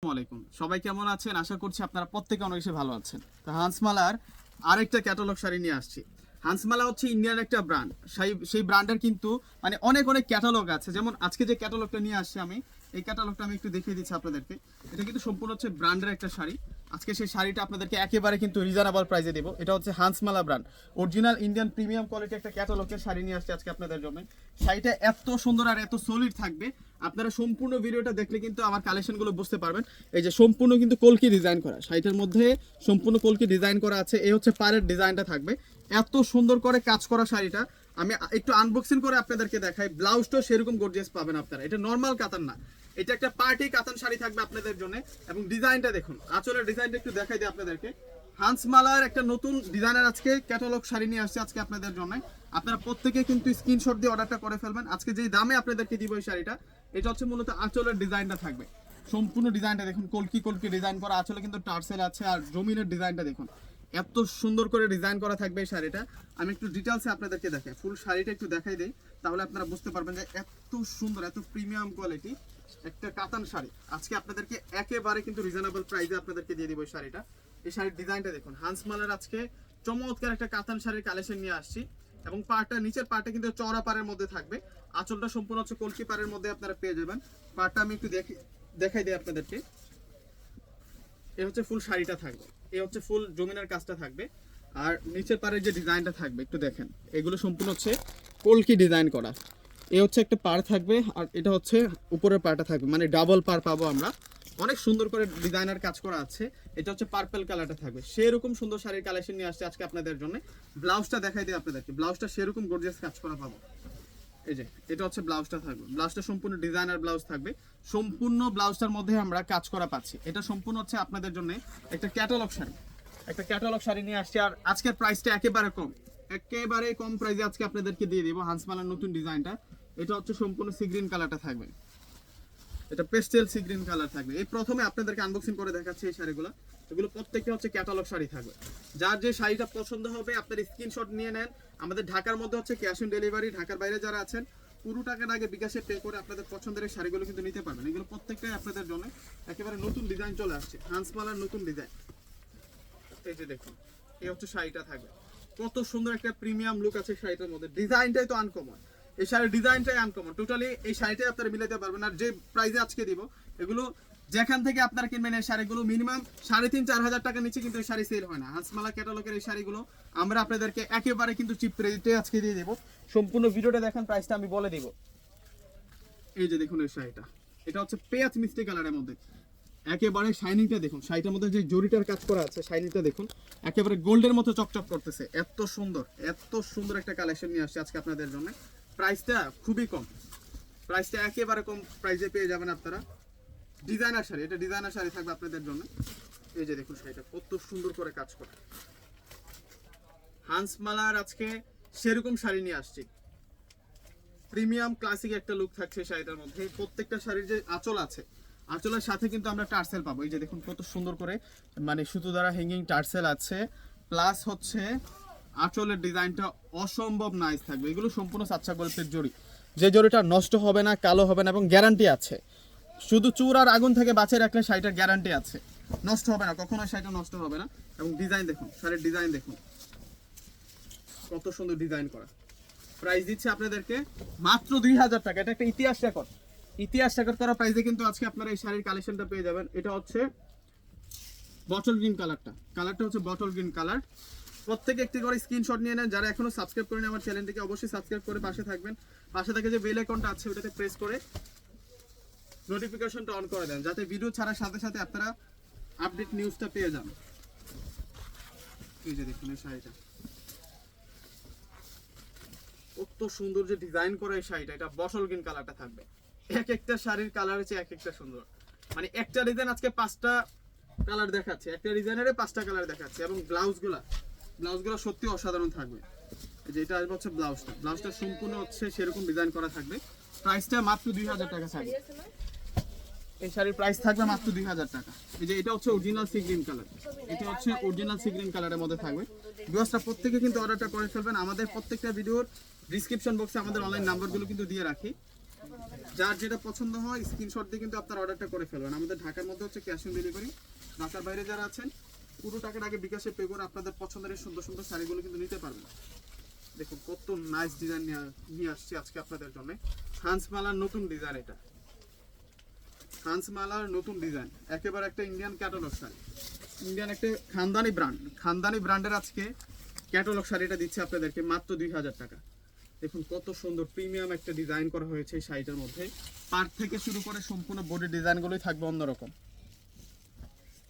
আসসালামাইকুম, সবাই কেমন আছেন? আশা করছি আপনারা প্রত্যেকে অনেক বেশি ভালো আছেন। তো হান্সমালার আরেকটা ক্যাটালগ শাড়ি নিয়ে আসছি। হান্সমালা হচ্ছে ইন্ডিয়ান একটা ব্র্যান্ড। সেই ব্র্যান্ডের কিন্তু মানে অনেক অনেক ক্যাটালগ আছে। যেমন আজকে যে ক্যাটালগটা নিয়ে আসছি আমি, এই ক্যাটালগটা আমি একটু দেখিয়ে দিচ্ছি আপনাদেরকে। এটা কিন্তু সম্পূর্ণ হচ্ছে ব্র্যান্ডের একটা শাড়ি। আজকে সেই শাড়িটা আপনাদেরকে একেবারে কিন্তু রিজনেবল প্রাইসে দেবো। এটা হচ্ছে হান্সমালা brand, original Indian premium quality একটা ক্যাটালগের শাড়ি নিয়ে আসছে আজকে আপনাদের জন্য। শাড়িটা এত সুন্দর আর এত সলিড থাকবে, আপনারা সম্পূর্ণ ভিডিওটা দেখলে কিন্তু আমার কালেকশনগুলো বুঝতে পারবেন। এই যে সম্পূর্ণ কিন্তু কলকি ডিজাইন করা, শাড়িটার মধ্যে সম্পূর্ণ কলকি ডিজাইন করা আছে। এই হচ্ছে পাড়ের ডিজাইনটা থাকবে, এত সুন্দর করে কাজ করা শাড়িটা। আমি একটু আনবক্সিং করে আপনাদেরকে দেখাই। ব্লাউজটাও সেরকম গর্জিয়াস পাবেন আপনারা, এটা নর্মাল কাতান না, এটা একটা পার্টি কাতান শাড়ি থাকবে আপনাদের জন্য। এবং ডিজাইনটা দেখুন, আঁচলের ডিজাইনটা একটু দেখাই দিই আপনাদেরকে। হান্সমালার একটা নতুন ডিজাইনের আজকে ক্যাটালগ শাড়ি নিয়ে আসছে আজকে আপনাদের জন্য। আপনারা প্রত্যেকে কিন্তু স্ক্রিনশট দিয়ে অর্ডারটা করে ফেলবেন। আজকে যেই দামে আপনাদেরকে দিব এই শাড়িটা, এটা হচ্ছে মূলত আঁচলের ডিজাইনটা থাকবে। সম্পূর্ণ ডিজাইনটা দেখুন, কলকি কলকি ডিজাইন করা, আঁচলে কিন্তু টার্সেল আছে। আর জমিনের ডিজাইনটা দেখুন, এত সুন্দর করে ডিজাইন করা থাকবে এই শাড়িটা। আমি একটু ডিটেলসে আপনাদেরকে দেখাই, ফুল শাড়িটা একটু দেখাই দিই, তাহলে আপনারা বুঝতে পারবেন যে এত সুন্দর, এত প্রিমিয়াম কোয়ালিটি একটা কাতান শাড়ি আজকে আপনাদেরকে একেবারে কিন্তু রিজনেবল প্রাইসে আপনাদেরকে দিয়ে দিব এই শাড়িটা। এই শাড়ির ডিজাইনটা দেখুন, হান্সমালার আজকে চমৎকার একটা কাতান শাড়ির কালেকশন নিয়ে আসছি। এবং পাড়টা, নিচের পাড়টা কিন্তু চওড়া পাড়ের মধ্যে থাকবে, আঁচলটা সম্পূর্ণ হচ্ছে কলকি পাড়ের মধ্যে আপনারা পেয়ে যাবেন। পাড়টা আমি একটু দেখাই দিই আপনাদেরকে। এই হচ্ছে ফুল শাড়িটা থাকবে, এই হচ্ছে ফুল জমিনের কাজটা থাকবে। আর নিচের পাড়ের যে ডিজাইনটা থাকবে একটু দেখেন, এগুলো সম্পূর্ণ হচ্ছে কলকি ডিজাইন করা। এই হচ্ছে একটা পাড় থাকবে, আর এটা হচ্ছে উপরের পাড়টা থাকবে, মানে ডাবল পাড় পাবো আমরা। অনেক সুন্দর করে ডিজাইনার কাজ করা আছে। এটা হচ্ছে পার্পল কালারটা থাকবে, সেরকম সুন্দর শাড়ির কালেকশন নিয়ে আসছে আজকে আপনাদের জন্য। ব্লাউজটা দেখাই দিই আপনাদেরকে, ব্লাউজটা সেরকম গর্জিয়াস কাজ করা পাবো। এই যে এটা হচ্ছে ব্লাউজটা থাকবে, ব্লাউজটা সম্পূর্ণ ডিজাইনার ব্লাউজ থাকবে। সম্পূর্ণ ব্লাউজটার মধ্যে আমরা কাজ করা পাচ্ছি। এটা সম্পূর্ণ হচ্ছে আপনাদের জন্য একটা ক্যাটালগ শাড়ি, একটা ক্যাটালগ শাড়ি নিয়ে আসছি। আর আজকের প্রাইসটা একেবারে কম, একেবারে কম প্রাইসে আজকে আপনাদেরকে দিয়ে দিব হান্সমালার নতুন ডিজাইনটা। এটা হচ্ছে সম্পূর্ণ সি গ্রিন কালারটা থাকবে, এটা পেস্টেল সি গ্রিন কালার থাকবে। এই প্রথমে আপনাদেরকে আনবক্সিং করে দেখাচ্ছি এই শাড়িগুলো। এগুলো প্রত্যেকটা হচ্ছে ক্যাটালগ শাড়ি থাকবে। যার যে শাড়িটা পছন্দ হবে আপনার স্ক্রিনশট নিয়ে নেন। আমাদের ঢাকার মধ্যে হচ্ছে ক্যাশ অন ডেলিভারি, ঢাকার বাইরে যারা আছেন পুরো টাকার আগে বিকাশে পে করে আপনাদের পছন্দের এই শাড়িগুলো কিন্তু নিতে পারবেন। এগুলো প্রত্যেকটাই আপনাদের জন্য একেবারে নতুন ডিজাইন চলে আসছে, হান্সমালার নতুন ডিজাইন। এই যে দেখুন, এই হচ্ছে শাড়িটা থাকবে, কত সুন্দর একটা প্রিমিয়াম লুক আছে শাড়িটার মধ্যে। ডিজাইনটাই তো আনকমন, এই শাড়ির ডিজাইনটাই আনকমন, টোটালি এই শাড়িটাই আপনারা মিলাতে পারবেন। আর যে প্রাইসে আজকে দিব, এগুলো যেখান থেকে আপনারা কিনবেন এই শাড়িগুলো মিনিমাম 3,500-4,000 টাকার নিচে কিন্তু এই শাড়ি সেল হয় না। হান্সমালা ক্যাটালগের এই শাড়িগুলো আমরা আপনাদেরকে একেবারে কিন্তু চিপ রেটে আজকে দিয়ে দেবো। সম্পূর্ণ ভিডিওটা দেখেন, প্রাইসটা আমি বলে দিব। এই যে দেখুন এই শাড়িটা, এটা হচ্ছে পেঁয়াজ মিষ্টি কালারের মধ্যে, একেবারে শাইনিংটা দেখুন, শাড়িটার মধ্যে যে জরিটার কাজ করা আছে, শাইনিংটা দেখুন, একেবারে গোল্ডের মতো চকচক করতেছে। এত সুন্দর, এত সুন্দর একটা কালেকশন নিয়ে আসছে আজকে আপনাদের জন্য। প্রাইসটা খুবই কম, প্রাইসটা একেবারে কম প্রাইসে পেয়ে যাবেন আপনারা। ডিজাইনার শাড়ি, এটা ডিজাইনার শাড়ি থাকবে আপনাদের জন্য। এই যে দেখুন শাড়িটা কত সুন্দর করে কাজ করা। হান্সমালার আজকে সেরকম শাড়ি নিয়ে আসছি, প্রিমিয়াম ক্লাসিক একটা লুক থাকছে শাড়িটার মধ্যে। প্রত্যেকটা শাড়ির যে আঁচল আছে, আঁচলের সাথে কিন্তু আমরা টার্সেল পাবো। এই যে দেখুন কত সুন্দর করে মানে সুতো দ্বারা হ্যাঙ্গিং টার্সেল আছে, প্লাস হচ্ছে আঁচলের ডিজাইনটা অসম্ভব নাইস থাকবে। এগুলো সম্পূর্ণ সাচ্চা গল্পের জড়ি, যে জড়িটা নষ্ট হবে না, কালো হবে না, এবং গ্যারান্টি আছে। শুধু চুর আর আগুন থেকে বাঁচিয়ে রাখলে শাড়িটার গ্যারান্টি আছে, নষ্ট হবে না, কখনো শাড়িটা নষ্ট হবে না। এবং ডিজাইন দেখুন, শাড়ির ডিজাইন দেখুন কত সুন্দর ডিজাইন করা। প্রাইস দিচ্ছে আপনাদেরকে মাত্র 2,000 টাকা। এটা একটা ইতিহাস রেকর্ড, ইতিহাস রেকর্ড করা প্রাইসে কিন্তু আজকে আপনারা এই শাড়ির কালেকশনটা পেয়ে যাবেন। এটা হচ্ছে বটল গ্রিন কালারটা, কালারটা হচ্ছে বটল গ্রিন কালার। প্রত্যেকে একটি করে স্ক্রিনশট নিয়ে নেন। যারা এখনো সাবস্ক্রাইব করেন আমার চ্যানেলটিকে অবশ্যই সাবস্ক্রাইব করে পাশে থাকবেন। পাশে থেকে যে বেল আইকনটা আছে ওটাতে প্রেস করে নোটিফিকেশনটা অন করে দেন, যাতে ভিডিও ছাড়ার সাথে সাথে আপনারা আপডেট নিউজটা পেয়ে যান। এই যে দেখুন এই শাড়িটা কত সুন্দর যে ডিজাইন করা এই শাড়িটা, এটা বটল গ্রিন কালারটা থাকবে। এক একটা শাড়ির কালার হচ্ছে এক একটা সুন্দর, মানে একটা ডিজাইন আজকে 5টা কালার দেখাচ্ছে, একটা ডিজাইনারে 5টা কালার দেখাচ্ছে। এবং ব্লাউজগুলো সত্যি অসাধারণ থাকবে। এই যে এটা আসবে হচ্ছে ব্লাউজটা, ব্লাউজটা সম্পূর্ণ হচ্ছে সেরকম ডিজাইন করা থাকবে। প্রাইসটা মাত্র 2,000 টাকা থাকবে। এই শাড়ির প্রাইস থাকবে মাত্র 2,000 টাকা। এই যে এটা হচ্ছে অরিজিনাল সি গ্রিন কালার, এটা হচ্ছে অরিজিনাল সি গ্রিন কালারের মধ্যে থাকবে। ভিউয়ার্সরা প্রত্যেকে কিন্তু অর্ডারটা করে ফেলবেন। আমাদের প্রত্যেকটা ভিডিওর ডিসক্রিপশন বক্সে আমাদের অনলাইন নাম্বারগুলো কিন্তু দিয়ে রাখি। যার যেটা পছন্দ হয় স্ক্রিনশট দিয়ে কিন্তু আপনার অর্ডারটা করে ফেলবেন। আমাদের ঢাকার মধ্যে হচ্ছে ক্যাশ অন ডেলিভারি। ঢাকার বাইরে যারা আছেন পুরো টাকার আগে বিকাশে পে করে আপনাদের পছন্দের এই সুন্দর সুন্দর শাড়িগুলো কিন্তু নিতে পারবেন। দেখুন কত নাইস ডিজাইন নিয়ে আসছি আজকে আপনাদের জন্য। হান্সমালার নতুন ডিজাইন, এটা হান্সমালার নতুন ডিজাইন, একেবারে একটা ইন্ডিয়ান ক্যাটালগ শাড়ি, ইন্ডিয়ান একটা খানদানি ব্র্যান্ডের আজকে ক্যাটালগ শাড়িটা দিচ্ছে আপনাদেরকে মাত্র 2000 টাকা। দেখুন কত সুন্দর প্রিমিয়াম একটা ডিজাইন করা হয়েছে এই শাড়িটার মধ্যে। পার থেকে শুরু করে সম্পূর্ণ বডি ডিজাইনগুলোই থাকবে অন্যরকম,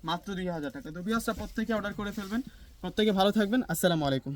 মাত্র 2000 টাকা। তো ভিউয়ার্সরা প্রত্যেকে অর্ডার করে ফেলবেন। প্রত্যেকে ভালো থাকবেন। আসসালামু আলাইকুম।